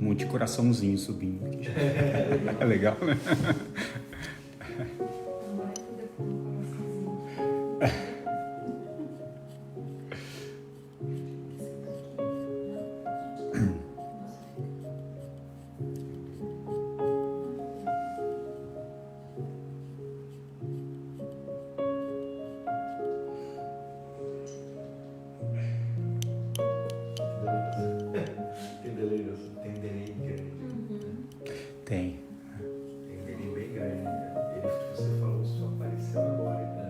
Um monte de coraçãozinho subindo aqui. É legal, né? Tem delay grande. Tem. Tem um delay bem grande. Ele que você falou só apareceu agora, né?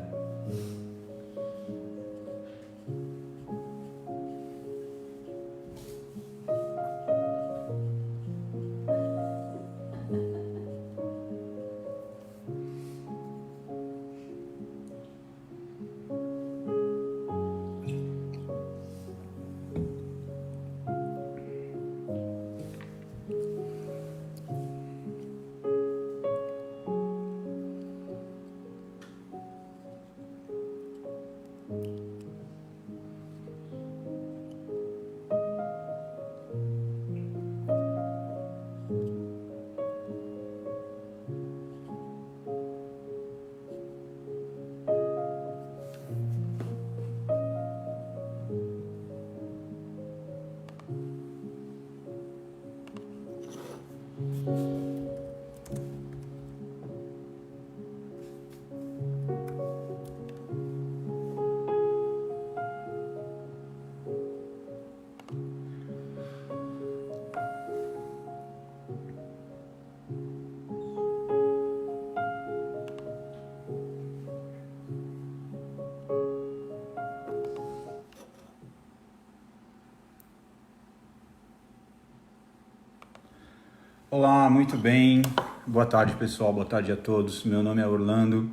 Olá, muito bem. Boa tarde, pessoal. Boa tarde a todos. Meu nome é Orlando.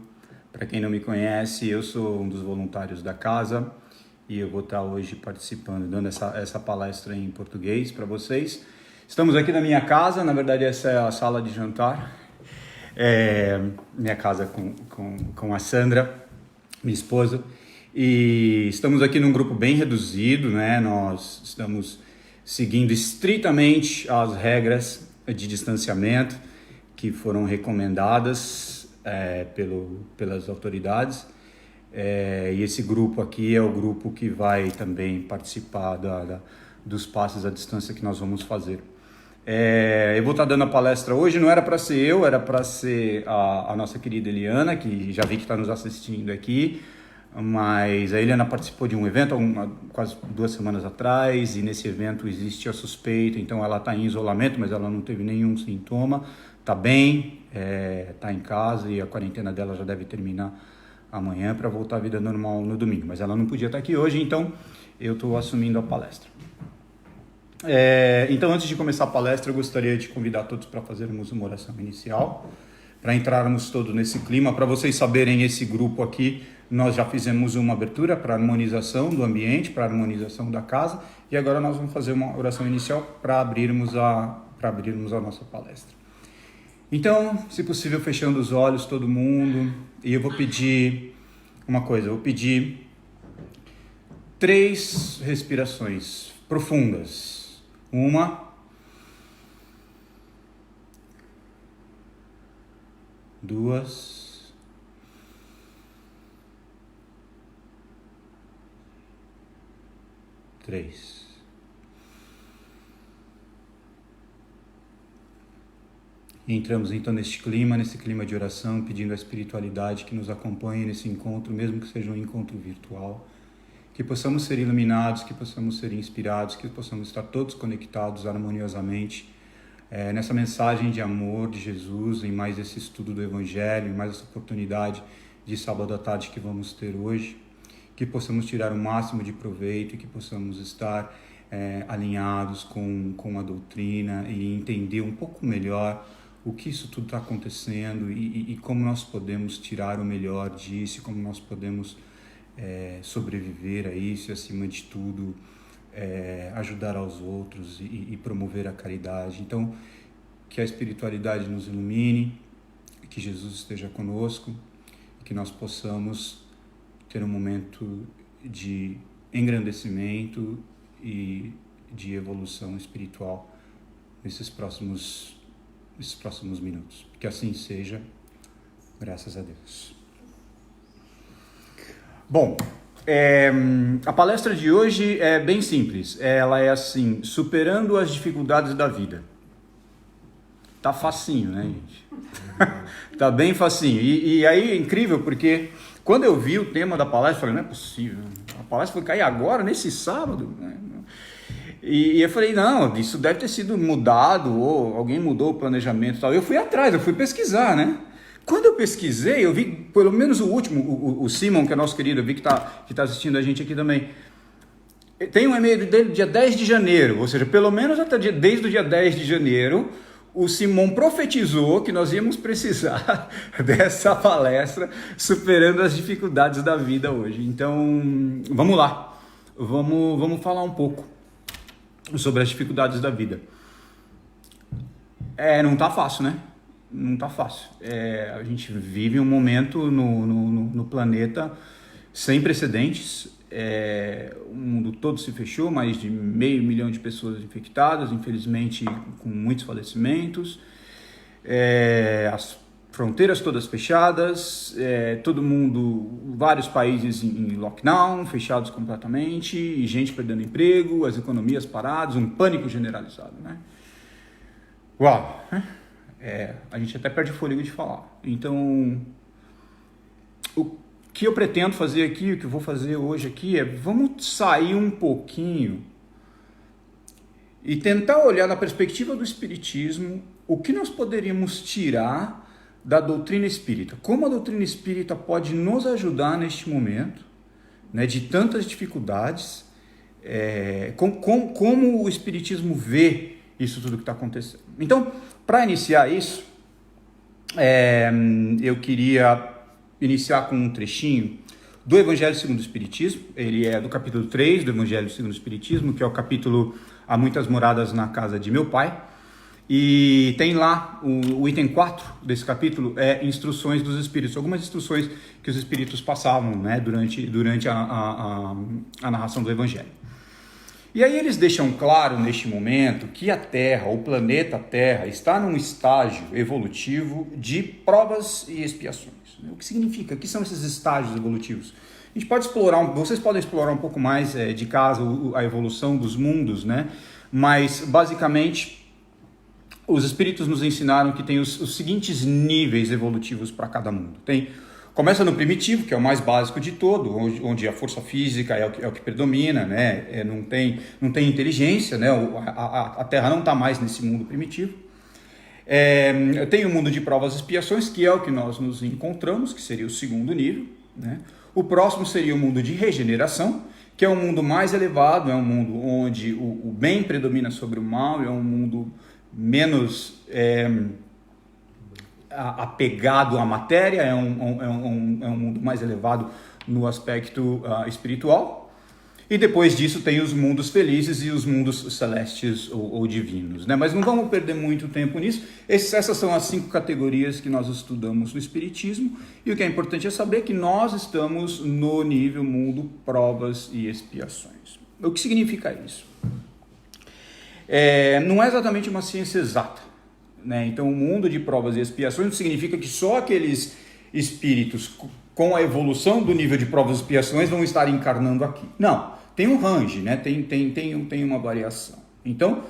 Para quem não me conhece, eu sou um dos voluntários da casa e eu vou estar hoje participando, dando essa palestra em português para vocês. Estamos aqui na minha casa, na verdade essa é a sala de jantar. Minha casa com a Sandra, minha esposa. E estamos aqui num grupo bem reduzido, né? Nós estamos seguindo estritamente as regras de distanciamento que foram recomendadas pelas autoridades. E esse grupo aqui é o grupo que vai também participar dos passos à distância que nós vamos fazer. Eu vou estar dando a palestra hoje, não era para ser eu, era para ser a nossa querida Eliana, que já vi que está nos assistindo aqui, mas a Eliana participou de um evento quase 2 semanas atrás, e nesse evento existe a suspeita, então ela está em isolamento, mas ela não teve nenhum sintoma, está bem, está em casa e a quarentena dela já deve terminar amanhã para voltar à vida normal no domingo, mas ela não podia estar aqui hoje, então eu estou assumindo a palestra. Então, antes de começar a palestra, eu gostaria de convidar todos para fazermos uma oração inicial, para entrarmos todos nesse clima. Para vocês saberem, esse grupo aqui, nós já fizemos uma abertura para harmonização do ambiente, para harmonização da casa, e agora nós vamos fazer uma oração inicial para abrirmos a nossa palestra. Então, se possível, fechando os olhos, todo mundo, e eu vou pedir uma coisa, eu vou pedir 3 respirações profundas. 1, 2, 3. E entramos então nesse clima de oração, pedindo à espiritualidade que nos acompanhe nesse encontro, mesmo que seja um encontro virtual. Que possamos ser iluminados, que possamos ser inspirados, que possamos estar todos conectados harmoniosamente nessa mensagem de amor de Jesus, em mais esse estudo do Evangelho, em mais essa oportunidade de sábado à tarde que vamos ter hoje. Que possamos tirar o máximo de proveito e que possamos estar alinhados com a doutrina e entender um pouco melhor o que isso tudo está acontecendo e como nós podemos tirar o melhor disso, como nós podemos sobreviver a isso e, acima de tudo, ajudar aos outros e promover a caridade. Então, que a espiritualidade nos ilumine, que Jesus esteja conosco e que nós possamos ter um momento de engrandecimento e de evolução espiritual nesses próximos minutos. Que assim seja, graças a Deus. Bom, a palestra de hoje é bem simples. Ela é assim, superando as dificuldades da vida. Tá facinho, né, gente? Tá bem facinho. E aí é incrível porque quando eu vi o tema da palestra, eu falei, não é possível. A palestra foi cair agora, nesse sábado, né? E eu falei, não, isso deve ter sido mudado, ou alguém mudou o planejamento e tal. Eu fui atrás, eu fui pesquisar, né? Quando eu pesquisei, eu vi, pelo menos o último, o Simon, que é nosso querido, eu vi que tá assistindo a gente aqui também. Tem um e-mail dele dia 10 de janeiro, ou seja, pelo menos desde o dia 10 de janeiro, o Simon profetizou que nós íamos precisar dessa palestra superando as dificuldades da vida hoje. Então, vamos lá. Vamos falar um pouco sobre as dificuldades da vida. Não tá fácil, né? Não tá fácil. A gente vive um momento no planeta sem precedentes. O mundo todo se fechou, mais de 500 mil de pessoas infectadas, infelizmente com muitos falecimentos, as fronteiras todas fechadas, todo mundo, vários países em lockdown, fechados completamente, e gente perdendo emprego, as economias paradas, um pânico generalizado, né? Uau! A gente até perde o fôlego de falar. Então, o que eu pretendo fazer aqui, o que eu vou fazer hoje aqui vamos sair um pouquinho e tentar olhar na perspectiva do Espiritismo o que nós poderíamos tirar da doutrina espírita. Como a doutrina espírita pode nos ajudar neste momento, né, de tantas dificuldades, como o Espiritismo vê isso tudo que está acontecendo. Então, para iniciar isso, eu queria iniciar com um trechinho do Evangelho segundo o Espiritismo. Ele é do capítulo 3 do Evangelho segundo o Espiritismo, que é o capítulo Há Muitas Moradas na Casa de Meu Pai. E tem lá o item 4 desse capítulo, instruções dos Espíritos, algumas instruções que os Espíritos passavam, né, durante a narração do Evangelho. E aí eles deixam claro neste momento que a Terra, o planeta Terra, está num estágio evolutivo de provas e expiações. O que significa? O que são esses estágios evolutivos? A gente pode explorar, vocês podem explorar um pouco mais de casa a evolução dos mundos, né? Mas basicamente os espíritos nos ensinaram que tem os seguintes níveis evolutivos para cada mundo. Começa no primitivo, que é o mais básico de todo, onde a força física é o que predomina, né? Não tem inteligência, né? A Terra não está mais nesse mundo primitivo. Tem o mundo de provas e expiações, que é o que nós nos encontramos, que seria o segundo nível, né? O próximo seria o mundo de regeneração, que é um mundo mais elevado, é um mundo onde o bem predomina sobre o mal, é um mundo menos apegado à matéria, é um mundo mais elevado no aspecto espiritual. E depois disso tem os mundos felizes e os mundos celestes ou divinos, né? Mas não vamos perder muito tempo nisso. Essas são as 5 categorias que nós estudamos no Espiritismo. E o que é importante é saber que nós estamos no nível mundo provas e expiações. O que significa isso? Não é exatamente uma ciência exata, né? Então o mundo de provas e expiações não significa que só aqueles espíritos com a evolução do nível de provas e expiações vão estar encarnando aqui. Não. Tem um range, né? Tem uma variação. Então,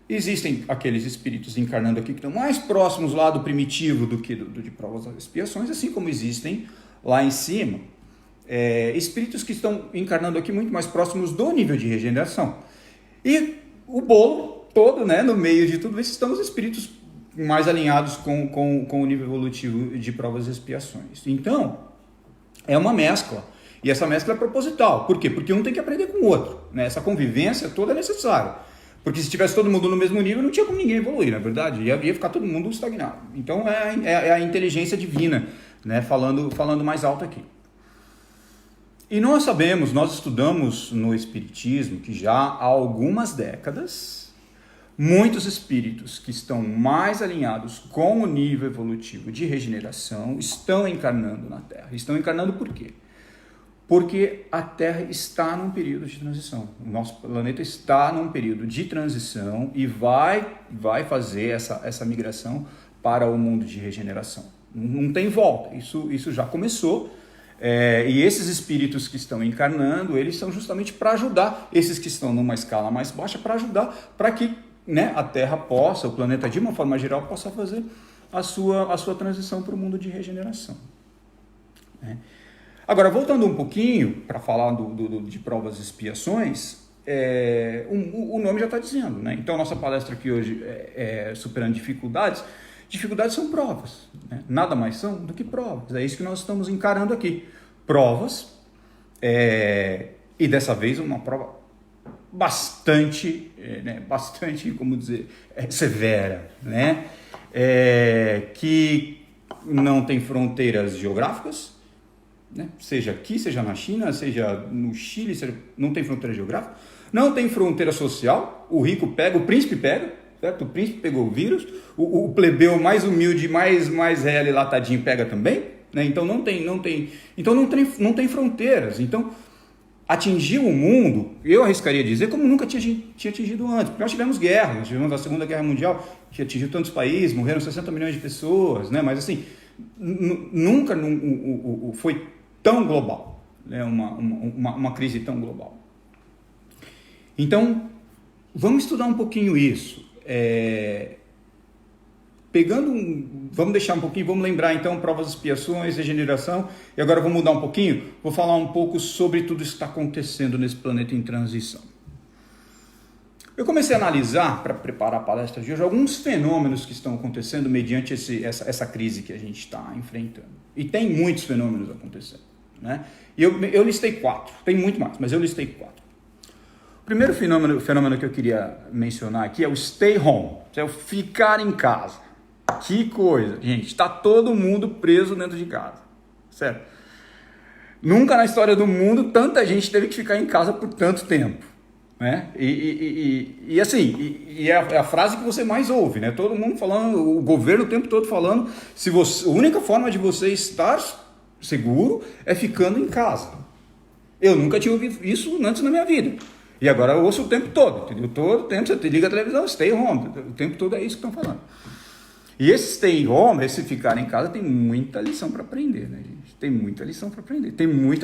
existem aqueles espíritos encarnando aqui que estão mais próximos lá do primitivo do que do de provas e expiações, assim como existem lá em cima espíritos que estão encarnando aqui muito mais próximos do nível de regeneração. E o bolo todo, né? No meio de tudo isso, estão os espíritos mais alinhados com o nível evolutivo de provas e expiações. Então, é uma mescla. E essa mescla é proposital. Por quê? Porque um tem que aprender com o outro, né? Essa convivência toda é necessária. Porque se tivesse todo mundo no mesmo nível, não tinha como ninguém evoluir, na verdade. Ia ficar todo mundo estagnado. Então é a inteligência divina, né? Falando mais alto aqui. E nós estudamos no Espiritismo que já há algumas décadas, muitos espíritos que estão mais alinhados com o nível evolutivo de regeneração estão encarnando na Terra. Estão encarnando por quê? Porque a Terra está num período de transição. O nosso planeta está num período de transição e vai fazer essa migração para o mundo de regeneração. Não tem volta, isso já começou. E esses espíritos que estão encarnando, eles são justamente para ajudar esses que estão numa escala mais baixa, para ajudar para que, né, a Terra possa, o planeta de uma forma geral, possa fazer a sua transição para o mundo de regeneração. Agora, voltando um pouquinho para falar de provas e expiações, o nome já está dizendo, né? Então, nossa palestra aqui hoje é superando dificuldades. Dificuldades são provas, né? Nada mais são do que provas. É isso que nós estamos encarando aqui. Provas, e dessa vez uma prova bastante, como dizer, severa, né? Que não tem fronteiras geográficas, né? Seja aqui, seja na China, seja no Chile, não tem fronteira geográfica, não tem fronteira social, o rico pega, o príncipe pega, certo? O príncipe pegou o vírus, o plebeu mais humilde, mais real e latadinho pega também, né? Então não tem fronteiras. Então atingiu o mundo, eu arriscaria dizer, como nunca tinha atingido antes, porque nós tivemos guerra, nós tivemos a Segunda Guerra Mundial, que atingiu tantos países, morreram 60 milhões de pessoas, né? Mas assim, nunca foi tão global, né? Uma crise tão global. Então, vamos estudar um pouquinho isso. Vamos deixar um pouquinho, vamos lembrar então provas, expiações, regeneração, e agora vou mudar um pouquinho, vou falar um pouco sobre tudo isso que está acontecendo nesse planeta em transição. Eu comecei a analisar, para preparar a palestra de hoje, alguns fenômenos que estão acontecendo mediante essa crise que a gente está enfrentando. E tem muitos fenômenos acontecendo, né? E eu listei 4, tem muito mais, mas eu listei 4. O primeiro fenômeno que eu queria mencionar aqui é o stay home, é o ficar em casa. Que coisa, gente, está todo mundo preso dentro de casa, certo? Nunca na história do mundo tanta gente teve que ficar em casa por tanto tempo, né? E é a frase que você mais ouve, né? Todo mundo falando, o governo o tempo todo falando, a única forma de você estar seguro é ficando em casa. Eu nunca tinha ouvido isso antes na minha vida. E agora eu ouço o tempo todo, entendeu? Todo tempo você liga a televisão, stay home, o tempo todo é isso que estão falando. E esse stay home, esse ficar em casa, tem muita lição para aprender, né, gente? Tem muita lição para aprender,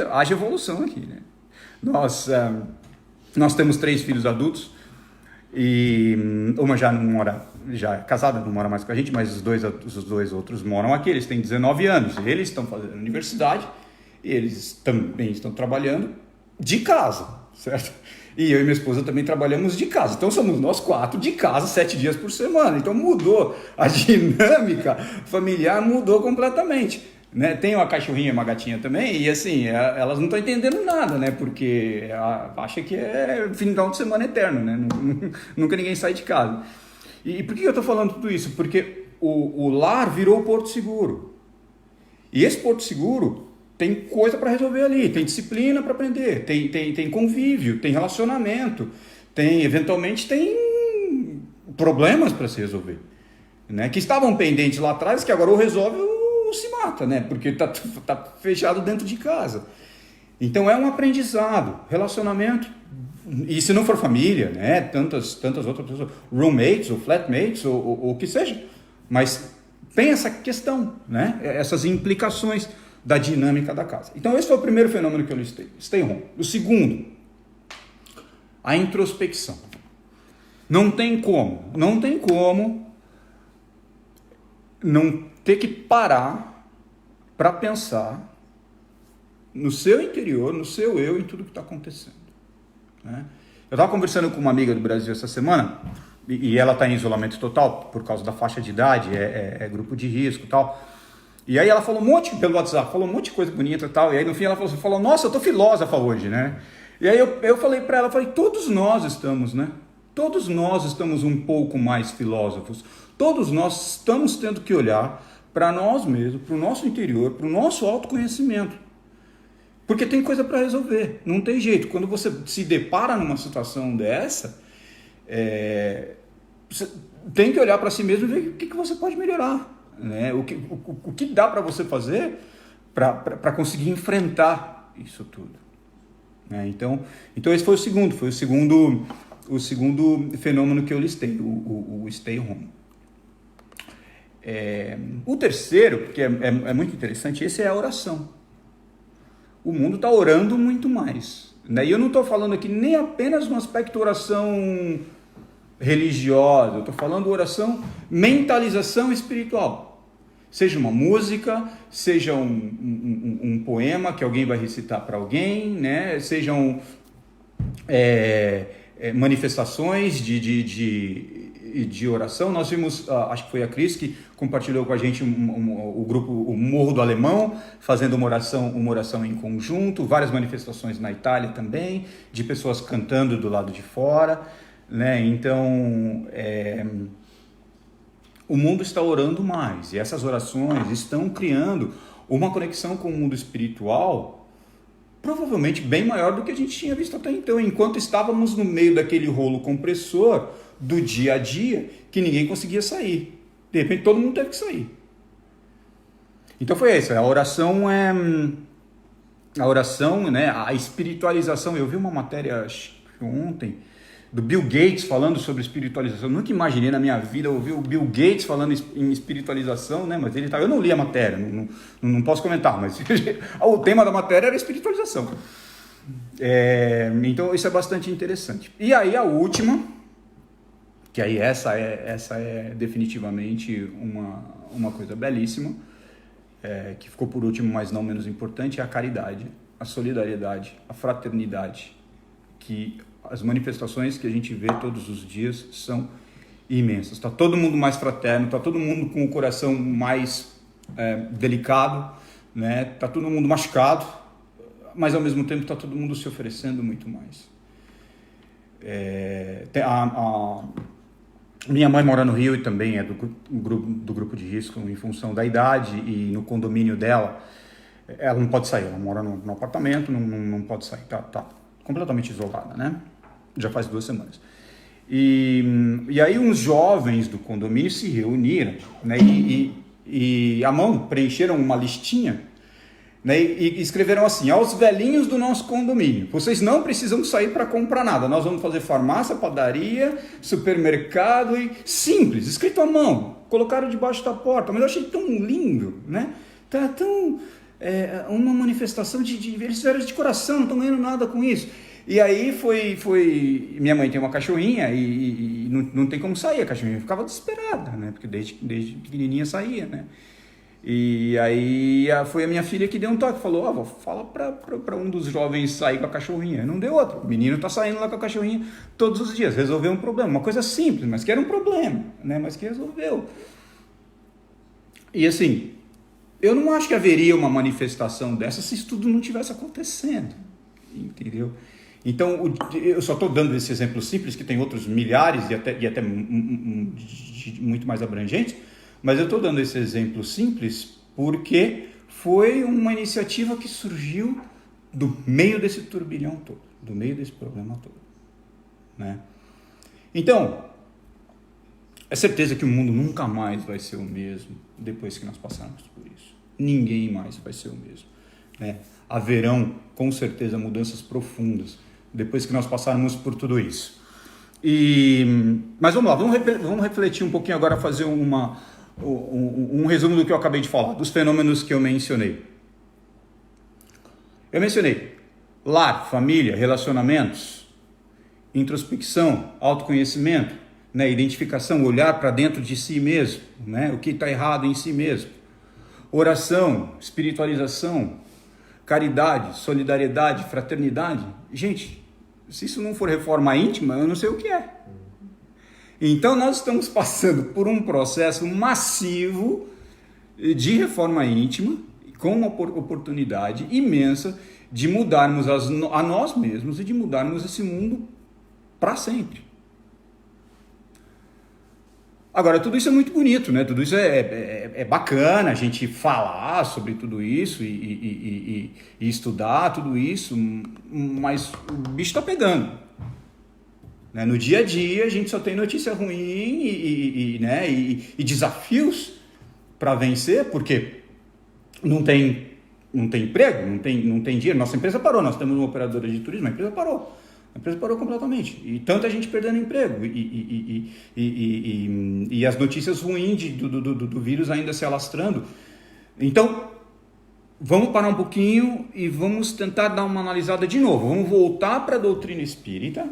haja evolução aqui, né? Nós temos 3 filhos adultos, e uma já não mora, já é casada, não mora mais com a gente, mas os dois outros moram aqui, eles têm 19 anos, eles estão fazendo universidade, e eles também estão trabalhando de casa, certo? E eu e minha esposa também trabalhamos de casa. Então somos nós 4 de casa 7 dias por semana. Então mudou. A dinâmica familiar mudou completamente, né? Tem uma cachorrinha e uma gatinha também. E assim, elas não estão entendendo nada, né? Porque acha que é final de semana eterno, né? Nunca ninguém sai de casa. E por que eu estou falando tudo isso? Porque o lar virou Porto Seguro. E esse Porto Seguro tem coisa para resolver ali, tem disciplina para aprender, tem convívio, tem relacionamento, eventualmente tem problemas para se resolver, né? Que estavam pendentes lá atrás, que agora ou resolve ou se mata, né? Porque está fechado dentro de casa. Então é um aprendizado, relacionamento, e se não for família, né? Tantas outras pessoas, roommates ou flatmates ou o que seja, mas tem essa questão, né? Essas implicações da dinâmica da casa. Então esse foi o primeiro fenômeno que eu listei, stay home. O segundo, a introspecção. Não tem como não ter que parar para pensar no seu interior, no seu eu, em tudo que está acontecendo, né? Eu estava conversando com uma amiga do Brasil essa semana, e ela está em isolamento total por causa da faixa de idade, é grupo de risco e tal. E aí ela falou pelo WhatsApp, falou um monte de coisa bonita e tal, e aí no fim ela falou, nossa, eu tô filósofa hoje, né? E aí eu falei para ela, todos nós estamos, né? Todos nós estamos um pouco mais filósofos, todos nós estamos tendo que olhar para nós mesmos, para o nosso interior, para o nosso autoconhecimento, porque tem coisa para resolver, não tem jeito. Quando você se depara numa situação dessa, você tem que olhar para si mesmo e ver o que você pode melhorar, né? O que dá para você fazer para conseguir enfrentar isso tudo. Né? Então esse foi o segundo fenômeno que eu listei, o stay home. O terceiro, que é muito interessante, esse é a oração. O mundo está orando muito mais. Né? E eu não estou falando aqui nem apenas no aspecto oração religiosa, eu estou falando oração, mentalização espiritual. Seja uma música, seja um poema que alguém vai recitar para alguém, né? Sejam manifestações de oração. Nós vimos, acho que foi a Cris que compartilhou com a gente o grupo, o Morro do Alemão, fazendo uma oração em conjunto, várias manifestações na Itália também, de pessoas cantando do lado de fora, né? Então, o mundo está orando mais, e essas orações estão criando uma conexão com o mundo espiritual provavelmente bem maior do que a gente tinha visto até então, enquanto estávamos no meio daquele rolo compressor do dia a dia, que ninguém conseguia sair. De repente todo mundo teve que sair. Então foi isso, a oração, né, a espiritualização. Eu vi uma matéria ontem do Bill Gates falando sobre espiritualização. Eu nunca imaginei na minha vida ouvir o Bill Gates falando em espiritualização, né? Mas eu não li a matéria, não posso comentar, mas o tema da matéria era espiritualização. Então isso é bastante interessante. E aí a última, que aí essa é definitivamente uma coisa belíssima, que ficou por último, mas não menos importante, é a caridade, a solidariedade, a fraternidade, que as manifestações que a gente vê todos os dias são imensas. Está todo mundo mais fraterno, está todo mundo com o coração mais delicado, né? Está todo mundo machucado, mas ao mesmo tempo está todo mundo se oferecendo muito mais. Minha mãe mora no Rio e também é do grupo de risco em função da idade, e no condomínio dela ela não pode sair, ela mora no apartamento, não pode sair, tá completamente isolada, né? Já faz 2 semanas. E aí uns jovens do condomínio se reuniram, né? E à mão preencheram uma listinha, né? E escreveram assim: aos velhinhos do nosso condomínio, vocês não precisam sair para comprar nada, nós vamos fazer farmácia, padaria, supermercado, e simples, escrito à mão, colocaram debaixo da porta. Mas eu achei tão lindo, né? Tá tão uma manifestação de eles fizeram de coração, não estão ganhando nada com isso. E aí foi minha mãe tem uma cachorrinha e não tem como sair, a cachorrinha ficava desesperada, né? Porque desde pequenininha saía, né? E aí foi a minha filha que deu um toque, falou: fala para um dos jovens sair com a cachorrinha. Não deu outro, o menino tá saindo lá com a cachorrinha todos os dias, resolveu um problema, uma coisa simples, mas que era um problema, né? Mas que resolveu. E assim, eu não acho que haveria uma manifestação dessa se isso tudo não tivesse acontecendo, entendeu? Então, eu só estou dando esse exemplo simples, que tem outros milhares e até muito mais abrangentes, mas eu estou dando esse exemplo simples porque foi uma iniciativa que surgiu do meio desse turbilhão todo, do meio desse problema todo, né? Então, é certeza que o mundo nunca mais vai ser o mesmo depois que nós passarmos por isso. Ninguém mais vai ser o mesmo, né? Haverão, com certeza, mudanças profundas depois que nós passarmos por tudo isso. Mas vamos lá, vamos refletir um pouquinho agora, fazer um resumo do que eu acabei de falar, dos fenômenos que eu mencionei. Eu mencionei lar, família, relacionamentos, introspecção, autoconhecimento, né, identificação, olhar para dentro de si mesmo, né, o que está errado em si mesmo, oração, espiritualização, caridade, solidariedade, fraternidade. Gente, se isso não for reforma íntima, eu não sei o que é. Então nós estamos passando por um processo massivo de reforma íntima, com uma oportunidade imensa de mudarmos a nós mesmos e de mudarmos esse mundo para sempre. Agora, tudo isso é muito bonito, né? Tudo isso é bacana a gente falar sobre tudo isso e estudar tudo isso, mas o bicho está pegando. Né? No dia a dia a gente só tem notícia ruim e desafios para vencer, porque não tem não tem emprego, não tem dinheiro. Nossa empresa parou, nós temos uma operadora de turismo, a empresa parou. A empresa parou completamente. E tanta gente perdendo emprego. E as notícias ruins do vírus ainda se alastrando. Então, vamos parar um pouquinho e vamos tentar dar uma analisada de novo. Vamos voltar para a doutrina espírita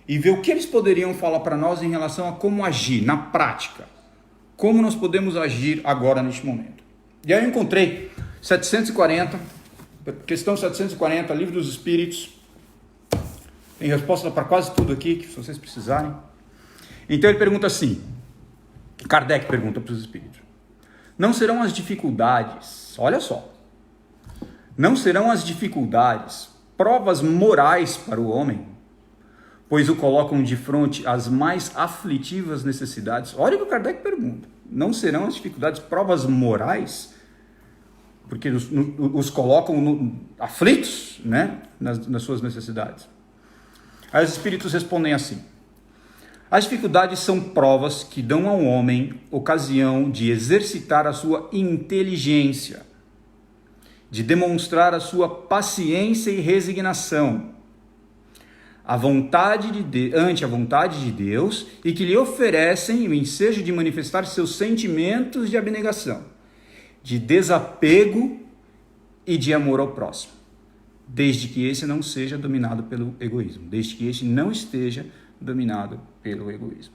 e ver o que eles poderiam falar para nós em relação a como agir na prática. Como nós podemos agir agora neste momento. E aí eu encontrei 740, questão 740, Livro dos Espíritos. Tem resposta para quase tudo aqui, que se vocês precisarem. Então ele pergunta assim, Kardec pergunta para os espíritos: não serão as dificuldades, olha só, não serão as dificuldades provas morais para o homem, pois o colocam de frente às mais aflitivas necessidades? Olha o que o Kardec pergunta. Não serão as dificuldades provas morais? Porque os colocam aflitos, né, nas suas necessidades. Aí os espíritos respondem assim: as dificuldades são provas que dão ao homem ocasião de exercitar a sua inteligência, de demonstrar a sua paciência e resignação ante a vontade de Deus, e que lhe oferecem o ensejo de manifestar seus sentimentos de abnegação, de desapego e de amor ao próximo, desde que esse não seja dominado pelo egoísmo, desde que esse não esteja dominado pelo egoísmo.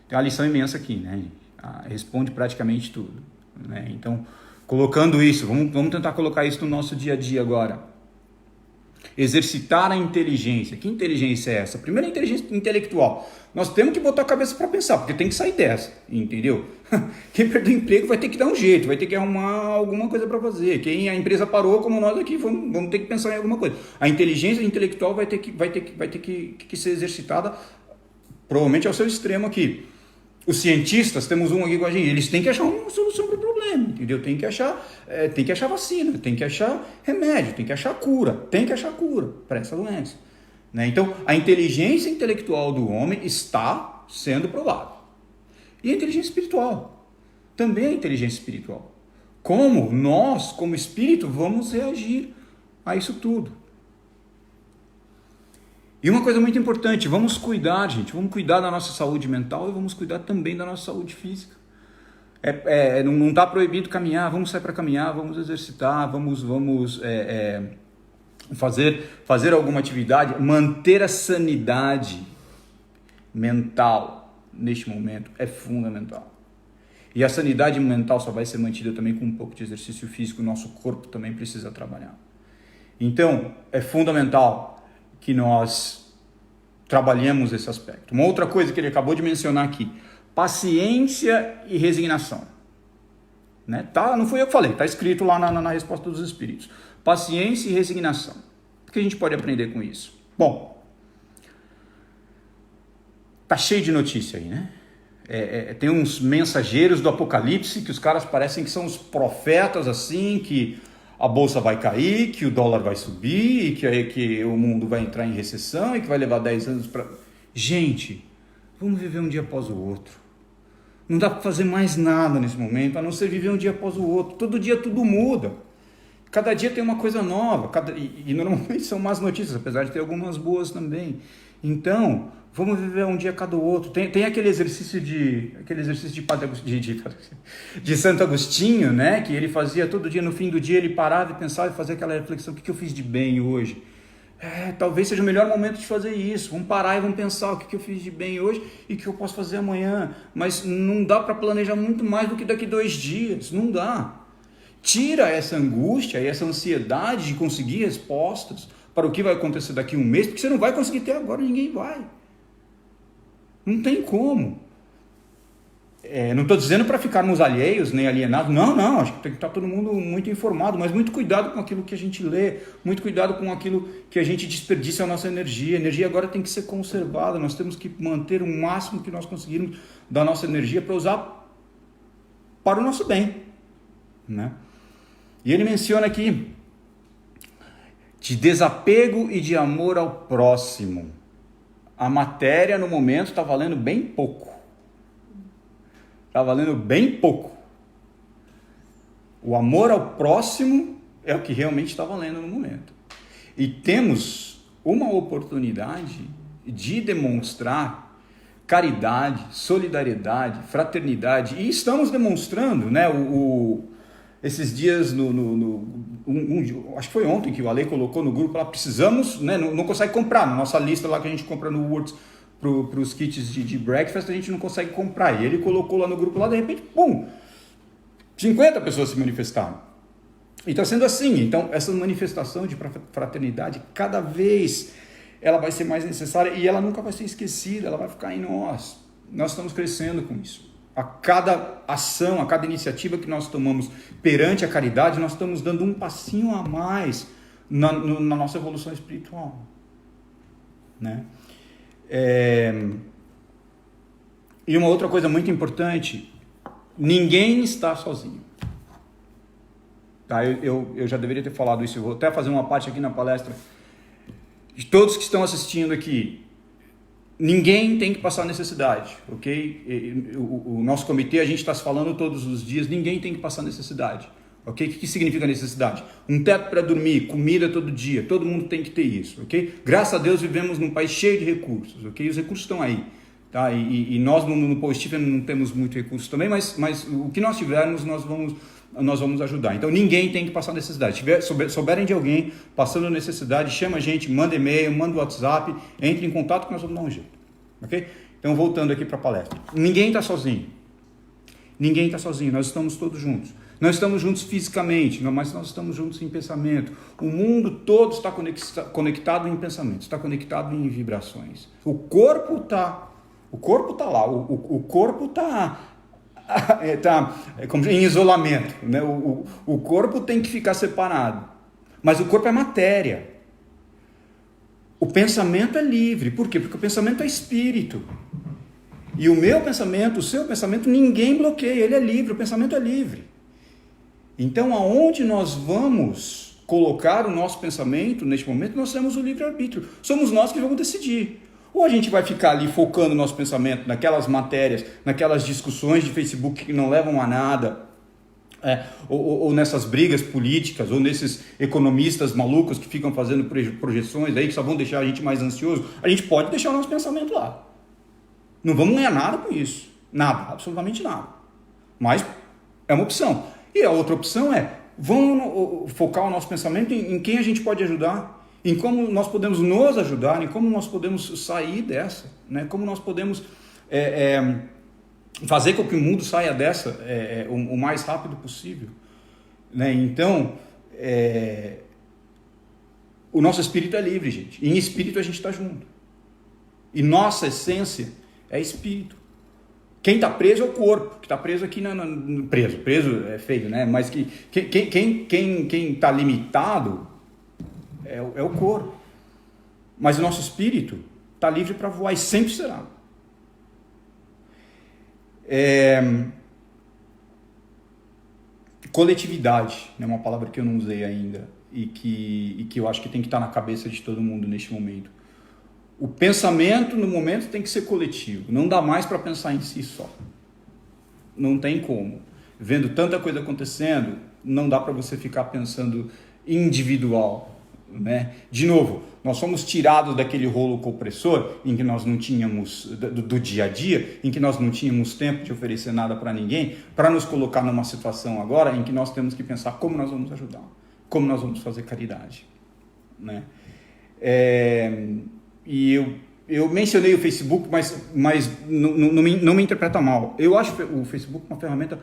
Tem uma lição imensa aqui, né? Responde praticamente tudo, né? Então, colocando isso, vamos tentar colocar isso no nosso dia a dia agora. Exercitar a inteligência. Que inteligência é essa? Primeiro, a inteligência intelectual. Nós temos que botar a cabeça para pensar, porque tem que sair dessa, entendeu? Quem perdeu o emprego vai ter que dar um jeito, vai ter que arrumar alguma coisa para fazer. Quem a empresa parou, como nós aqui, vamos ter que pensar em alguma coisa. A inteligência intelectual vai ter que ser exercitada, provavelmente ao seu extremo aqui. Os cientistas, temos um aqui com a gente, eles têm que achar uma solução para o problema, entendeu? Tem que achar vacina, tem que achar remédio, tem que achar cura para essa doença, né? Então, a inteligência intelectual do homem está sendo provada. E a inteligência espiritual, também a inteligência espiritual. Como nós, como espírito, vamos reagir a isso tudo. E uma coisa muito importante, vamos cuidar, gente, vamos cuidar da nossa saúde mental e vamos cuidar também da nossa saúde física. Não está proibido caminhar, vamos sair para caminhar, vamos exercitar, vamos fazer alguma atividade, manter a sanidade mental neste momento é fundamental. E a sanidade mental só vai ser mantida também com um pouco de exercício físico, o nosso corpo também precisa trabalhar. Então, é fundamental que nós trabalhemos esse aspecto. Uma outra coisa que ele acabou de mencionar aqui, paciência e resignação. Né? Tá, não fui eu que falei, está escrito lá na resposta dos espíritos. Paciência e resignação. O que a gente pode aprender com isso? Bom, tá cheio de notícia aí, né? Tem uns mensageiros do Apocalipse que os caras parecem que são os profetas assim, que a bolsa vai cair, que o dólar vai subir, e que o mundo vai entrar em recessão e que vai levar 10 anos para... Gente, vamos viver um dia após o outro. Não dá para fazer mais nada nesse momento, a não ser viver um dia após o outro. Todo dia tudo muda. Cada dia tem uma coisa nova. E normalmente são más notícias, apesar de ter algumas boas também. Então, vamos viver um dia cada outro. Tem aquele exercício de Santo Agostinho, né? Que ele fazia todo dia, no fim do dia, ele parava e pensava e fazia aquela reflexão: o que eu fiz de bem hoje? Talvez seja o melhor momento de fazer isso. Vamos parar e vamos pensar o que eu fiz de bem hoje e o que eu posso fazer amanhã. Mas não dá para planejar muito mais do que daqui 2 dias. Não dá. Tira essa angústia e essa ansiedade de conseguir respostas para o que vai acontecer daqui 1 mês, porque você não vai conseguir ter agora, ninguém vai. Não tem como. Não estou dizendo para ficarmos alheios, nem alienados. Não. Acho que tem que estar todo mundo muito informado, mas muito cuidado com aquilo que a gente lê, muito cuidado com aquilo que a gente desperdiça a nossa energia. A energia agora tem que ser conservada. Nós temos que manter o máximo que nós conseguirmos da nossa energia para usar para o nosso bem, né? E ele menciona aqui de desapego e de amor ao próximo. A matéria no momento está valendo bem pouco. Está valendo bem pouco. O amor ao próximo É o que realmente está valendo no momento. E temos uma oportunidade de demonstrar caridade, solidariedade, fraternidade, e estamos demonstrando, né, esses dias, acho que foi ontem que o Ale colocou no grupo, lá precisamos, né, não consegue comprar, na nossa lista lá que a gente compra no Words para os kits de breakfast, a gente não consegue comprar, e ele colocou lá no grupo, lá de repente, pum, 50 pessoas se manifestaram. E está sendo assim. Então, essa manifestação de fraternidade, cada vez ela vai ser mais necessária e ela nunca vai ser esquecida, ela vai ficar em nós. Nós estamos crescendo com isso. A cada ação, a cada iniciativa que nós tomamos perante a caridade, nós estamos dando um passinho a mais na nossa evolução espiritual. Né? E uma outra coisa muito importante, ninguém está sozinho. Tá, eu já deveria ter falado isso, eu vou até fazer uma parte aqui na palestra. De todos que estão assistindo aqui, ninguém tem que passar necessidade, ok? O nosso comitê, a gente está se falando todos os dias, ninguém tem que passar necessidade, ok? O que significa necessidade? Um teto para dormir, comida todo dia, todo mundo tem que ter isso, ok? Graças a Deus vivemos num país cheio de recursos, ok? Os recursos estão aí, tá? E nós no Positivo não temos muito recursos também, mas o que nós tivermos, nós vamos ajudar. Então ninguém tem que passar necessidade. Se souberem de alguém passando necessidade, chama a gente, manda e-mail, manda WhatsApp, entre em contato que nós vamos dar um jeito. Ok? Então voltando aqui para a palestra. Ninguém está sozinho. Ninguém está sozinho, nós estamos todos juntos. Nós estamos juntos fisicamente, mas nós estamos juntos em pensamento. O mundo todo está conectado em pensamento, está conectado em vibrações. O corpo está lá, o corpo está em isolamento, né? O corpo tem que ficar separado, mas o corpo é matéria. O pensamento é livre. Por quê? Porque o pensamento é espírito. E o meu pensamento, o seu pensamento, ninguém bloqueia, ele é livre, o pensamento é livre. Então, aonde nós vamos colocar o nosso pensamento neste momento, nós temos o livre-arbítrio. Somos nós que vamos decidir. Ou a gente vai ficar ali focando o nosso pensamento naquelas matérias, naquelas discussões de Facebook que não levam a nada, ou nessas brigas políticas, ou nesses economistas malucos que ficam fazendo projeções aí que só vão deixar a gente mais ansioso. A gente pode deixar o nosso pensamento lá. Não vamos ganhar nada com isso. Nada, absolutamente nada. Mas é uma opção. E a outra opção é, vamos focar o nosso pensamento em quem a gente pode ajudar, em como nós podemos nos ajudar, em como nós podemos sair dessa, né? Como nós podemos fazer com que o mundo saia dessa o mais rápido possível. Né? Então, o nosso espírito é livre, gente. E em espírito a gente está junto. E nossa essência é espírito. Quem está preso é o corpo, que está preso aqui preso é feio, né? Mas quem está limitado é o corpo. Mas o nosso espírito está livre para voar e sempre será. Coletividade é uma palavra que eu não usei ainda e que eu acho que tem que estar na cabeça de todo mundo neste momento. O pensamento no momento tem que ser coletivo, não dá mais para pensar em si só, não tem como. Vendo tanta coisa acontecendo, não dá para você ficar pensando individual, né? De novo, nós somos tirados daquele rolo compressor em que nós não tínhamos, do dia a dia, em que nós não tínhamos tempo de oferecer nada para ninguém, para nos colocar numa situação agora em que nós temos que pensar como nós vamos ajudar, como nós vamos fazer caridade, né? E eu mencionei o Facebook, mas não me interpreta mal. Eu acho o Facebook uma ferramenta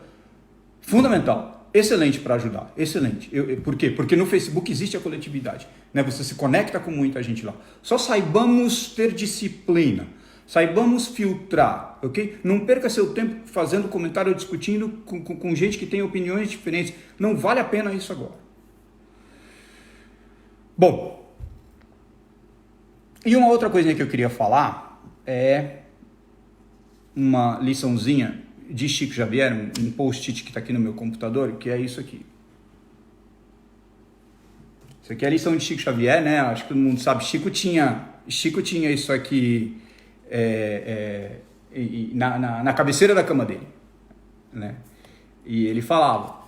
fundamental, excelente para ajudar, excelente. Por quê? Porque no Facebook existe a coletividade, né? Você se conecta com muita gente lá. Só saibamos ter disciplina, saibamos filtrar, ok? Não perca seu tempo fazendo comentário ou discutindo com gente que tem opiniões diferentes. Não vale a pena isso agora. Bom, e uma outra coisinha que eu queria falar é uma liçãozinha de Chico Xavier, um post-it que está aqui no meu computador, que é isso aqui. Isso aqui é a lição de Chico Xavier, né? Acho que todo mundo sabe. Chico tinha isso aqui na cabeceira da cama dele, né? E ele falava,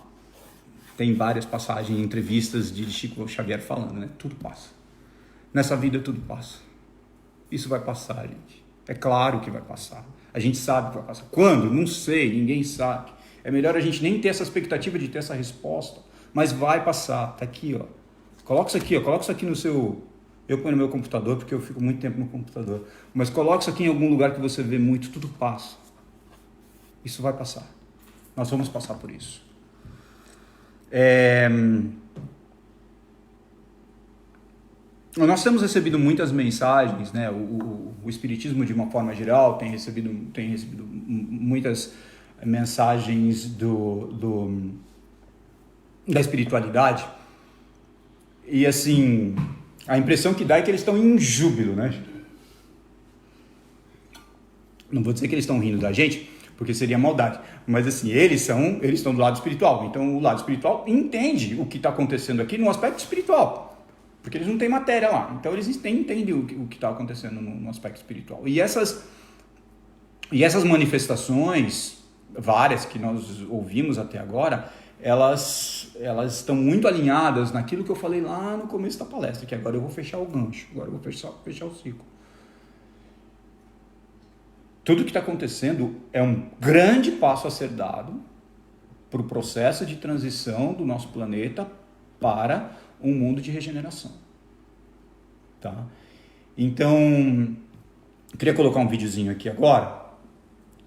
Tem várias passagens, entrevistas de Chico Xavier falando, né? Tudo passa. Nessa vida tudo passa. Isso vai passar, gente. É claro que vai passar. A gente sabe que vai passar. Quando? Não sei, ninguém sabe. É melhor a gente nem ter essa expectativa de ter essa resposta. Mas vai passar. Tá aqui, ó. Coloca isso aqui, ó. Coloca isso aqui no seu... Eu ponho no meu computador porque eu fico muito tempo no computador. Mas coloca isso aqui em algum lugar que você vê muito. Tudo passa. Isso vai passar. Nós vamos passar por isso. Nós temos recebido muitas mensagens, né? O Espiritismo, de uma forma geral, tem recebido muitas mensagens da espiritualidade. E assim, a impressão que dá é que eles estão em júbilo, né? Não vou dizer que eles estão rindo da gente, porque seria maldade. Mas assim, eles estão do lado espiritual. Então o lado espiritual entende o que está acontecendo aqui no aspecto espiritual. Porque eles não têm matéria lá. Então eles entendem o que está acontecendo no aspecto espiritual. E essas manifestações, várias que nós ouvimos até agora, elas estão muito alinhadas naquilo que eu falei lá no começo da palestra, que agora eu vou fechar o gancho, agora eu vou fechar o ciclo. Tudo que está acontecendo é um grande passo a ser dado para o processo de transição do nosso planeta para um mundo de regeneração. Tá? Então, eu queria colocar um videozinho aqui agora,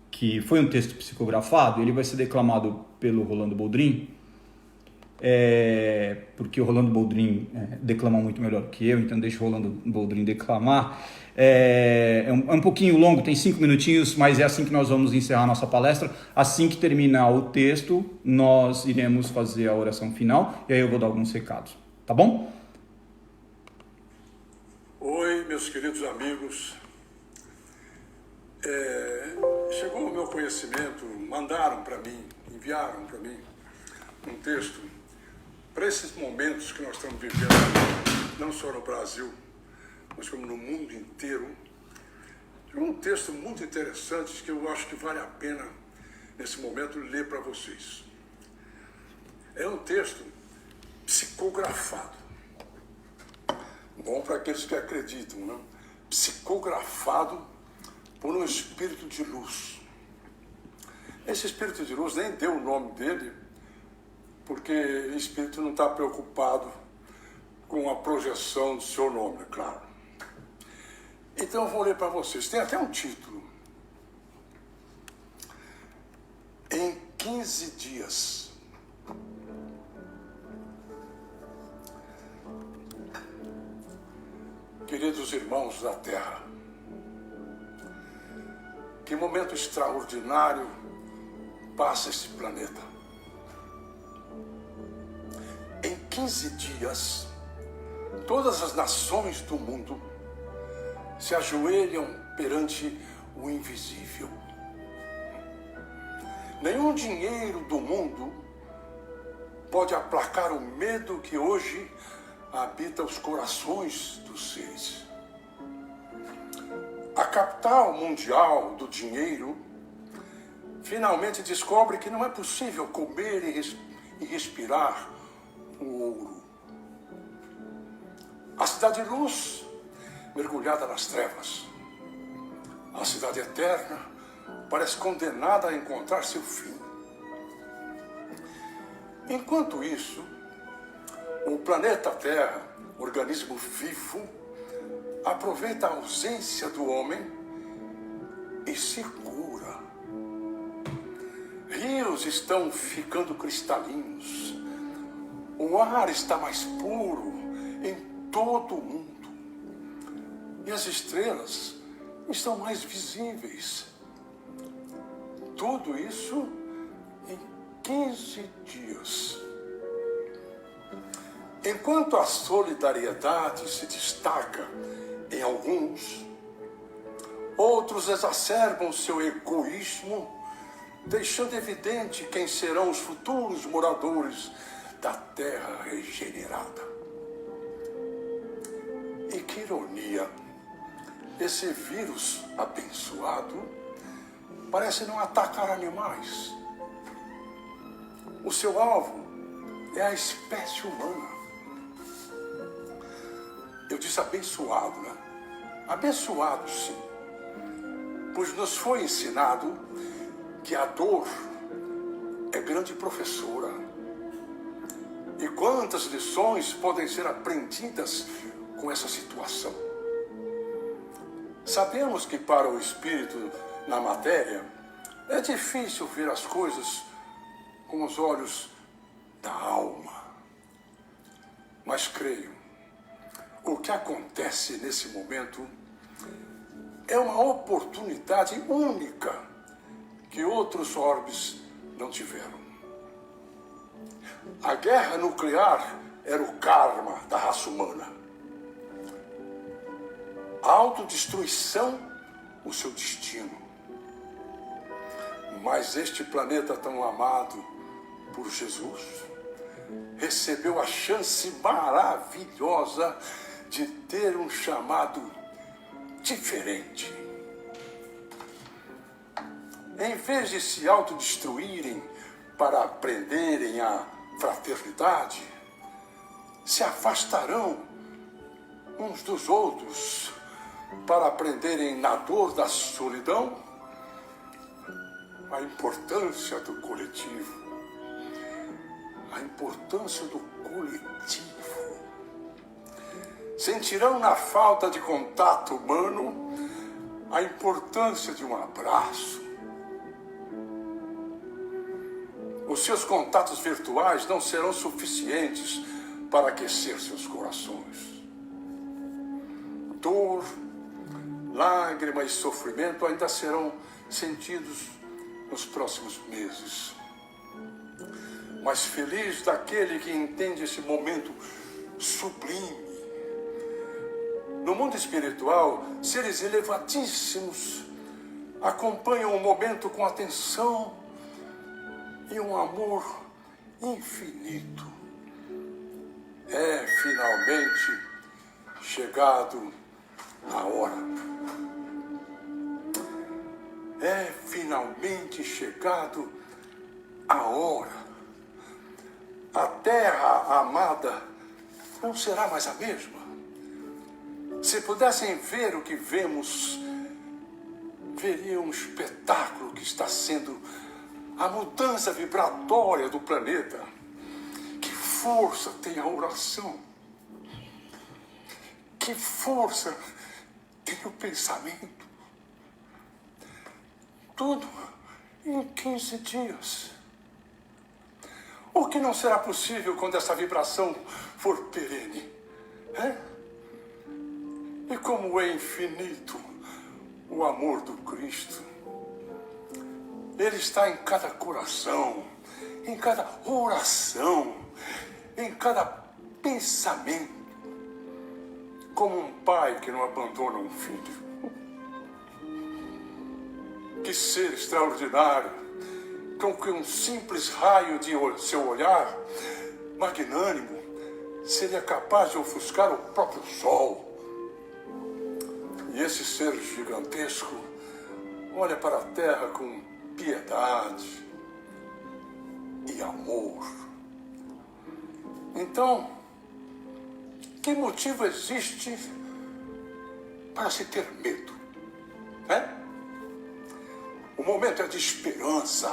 que foi um texto psicografado, ele vai ser declamado pelo Rolando Boldrin, porque o Rolando Boldrin declama muito melhor que eu, então deixa o Rolando Boldrin declamar. É um pouquinho longo, tem 5 minutinhos, mas é assim que nós vamos encerrar a nossa palestra. Assim que terminar o texto, nós iremos fazer a oração final, e aí eu vou dar alguns recados, tá bom? Oi, meus queridos amigos. Chegou ao meu conhecimento, mandaram para mim, enviaram para mim um texto para esses momentos que nós estamos vivendo, não só no Brasil, mas como no mundo inteiro. É um texto muito interessante que eu acho que vale a pena, nesse momento, ler para vocês. É um texto psicografado. Bom para aqueles que acreditam, né? Psicografado por um espírito de luz. Esse espírito de luz nem deu o nome dele, porque o espírito não está preocupado com a projeção do seu nome, é claro. Então eu vou ler para vocês. Tem até um título. Em 15 dias. Queridos irmãos da Terra, que momento extraordinário passa esse planeta. Em 15 dias, todas as nações do mundo se ajoelham perante o invisível. Nenhum dinheiro do mundo pode aplacar o medo que hoje habita os corações dos seres. A capital mundial do dinheiro finalmente descobre que não é possível comer e respirar o ouro. A cidade de luz, mergulhada nas trevas. A cidade eterna parece condenada a encontrar seu fim. Enquanto isso, o planeta Terra, organismo vivo, aproveita a ausência do homem e se cura. Rios estão ficando cristalinos. O ar está mais puro em todo o mundo. E as estrelas estão mais visíveis. Tudo isso em 15 dias. Enquanto a solidariedade se destaca em alguns, outros exacerbam seu egoísmo, deixando evidente quem serão os futuros moradores da Terra regenerada. E que ironia, esse vírus abençoado parece não atacar animais. O seu alvo é a espécie humana. Eu disse abençoado, né? Abençoado, sim. Pois nos foi ensinado que a dor é grande professora. E quantas lições podem ser aprendidas com essa situação? Sabemos que para o espírito na matéria é difícil ver as coisas com os olhos da alma. Mas creio, o que acontece nesse momento é uma oportunidade única que outros orbes não tiveram. A guerra nuclear era o karma da raça humana. A autodestruição, o seu destino. Mas este planeta tão amado por Jesus recebeu a chance maravilhosa de ter um chamado diferente. Em vez de se autodestruírem para aprenderem a fraternidade, se afastarão uns dos outros para aprenderem na dor da solidão a importância do coletivo. A importância do coletivo. Sentirão na falta de contato humano a importância de um abraço. Os seus contatos virtuais não serão suficientes para aquecer seus corações. Dor, lágrima e sofrimento ainda serão sentidos nos próximos meses. Mas feliz daquele que entende esse momento sublime. No mundo espiritual, seres elevadíssimos acompanham o momento com atenção e um amor infinito. É finalmente chegado a hora. É finalmente chegado a hora. A terra amada não será mais a mesma. Se pudessem ver o que vemos, veriam um espetáculo que está sendo a mudança vibratória do planeta. Que força tem a oração? Que força tem o pensamento? Tudo em 15 dias. O que não será possível quando essa vibração for perene? E como é infinito o amor do Cristo. Ele está em cada coração, em cada oração, em cada pensamento. Como um pai que não abandona um filho. Que ser extraordinário, com que um simples raio de seu olhar magnânimo seria capaz de ofuscar o próprio sol. E esse ser gigantesco olha para a terra com piedade e amor. Então, que motivo existe para se ter medo? O momento é de esperança.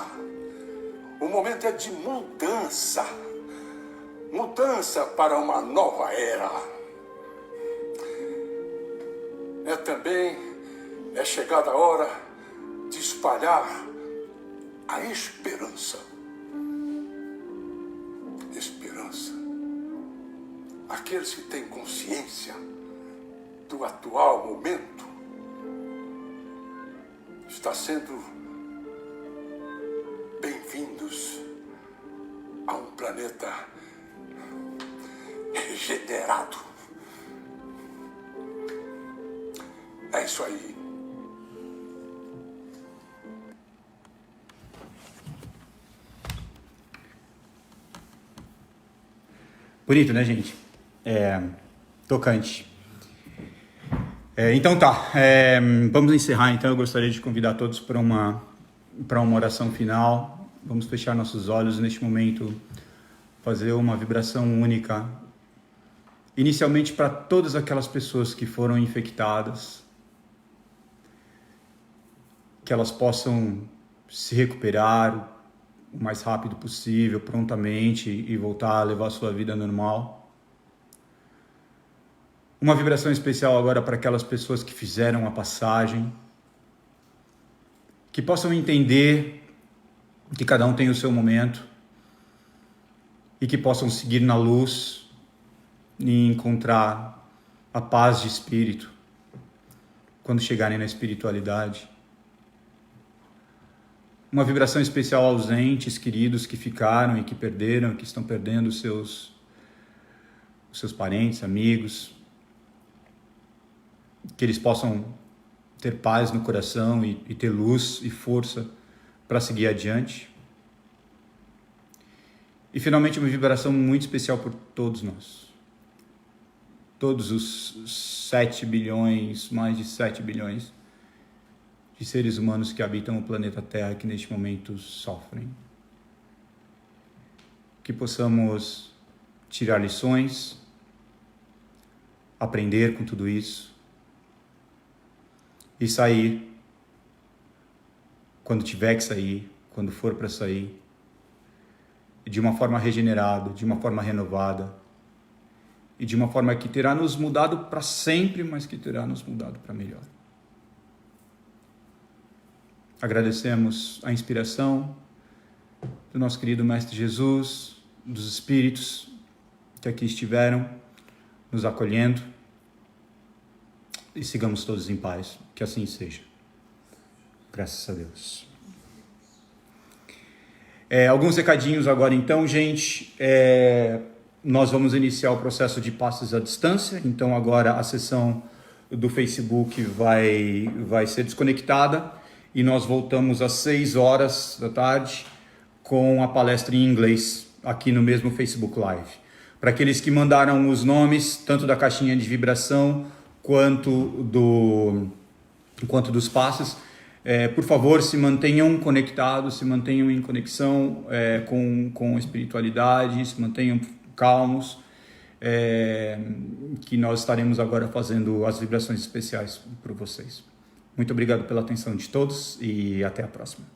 O momento é de mudança. Mudança para uma nova era. É chegada a hora de espalhar a esperança. Esperança. Aqueles que têm consciência do atual momento está sendo bem-vindos a um planeta regenerado. É isso aí. Bonito, né, gente? Tocante. Então tá, vamos encerrar. Então eu gostaria de convidar todos para uma oração final. Vamos fechar nossos olhos neste momento. fazer uma vibração única, inicialmente para todas aquelas pessoas que foram infectadas, que elas possam se recuperar o mais rápido possível, prontamente, e voltar a levar a sua vida normal. Uma vibração especial agora para aquelas pessoas que fizeram a passagem, que possam entender que cada um tem o seu momento e que possam seguir na luz e encontrar a paz de espírito quando chegarem na espiritualidade. Uma vibração especial aos entes queridos que ficaram e que perderam, que estão perdendo os seus parentes, amigos, que eles possam ter paz no coração e ter luz e força para seguir adiante. E finalmente uma vibração muito especial por todos nós. Todos os 7 bilhões, mais de 7 bilhões de seres humanos que habitam o planeta Terra, que neste momento sofrem. Que possamos tirar lições, aprender com tudo isso e sair, quando tiver que sair, quando for para sair, de uma forma regenerada, de uma forma renovada e de uma forma que terá nos mudado para sempre, mas que terá nos mudado para melhor. Agradecemos a inspiração do nosso querido Mestre Jesus, dos Espíritos que aqui estiveram nos acolhendo, e sigamos todos em paz, que assim seja. Graças a Deus. Alguns recadinhos agora então, gente. Nós vamos iniciar o processo de passes à distância, então agora a sessão do Facebook vai ser desconectada e nós voltamos às 6 horas da tarde com a palestra em inglês aqui no mesmo Facebook Live. Para aqueles que mandaram os nomes, tanto da caixinha de vibração quanto dos passes, por favor, se mantenham conectados, se mantenham em conexão com a espiritualidade, se mantenham calmos, que nós estaremos agora fazendo as vibrações especiais por vocês. Muito obrigado pela atenção de todos e até a próxima.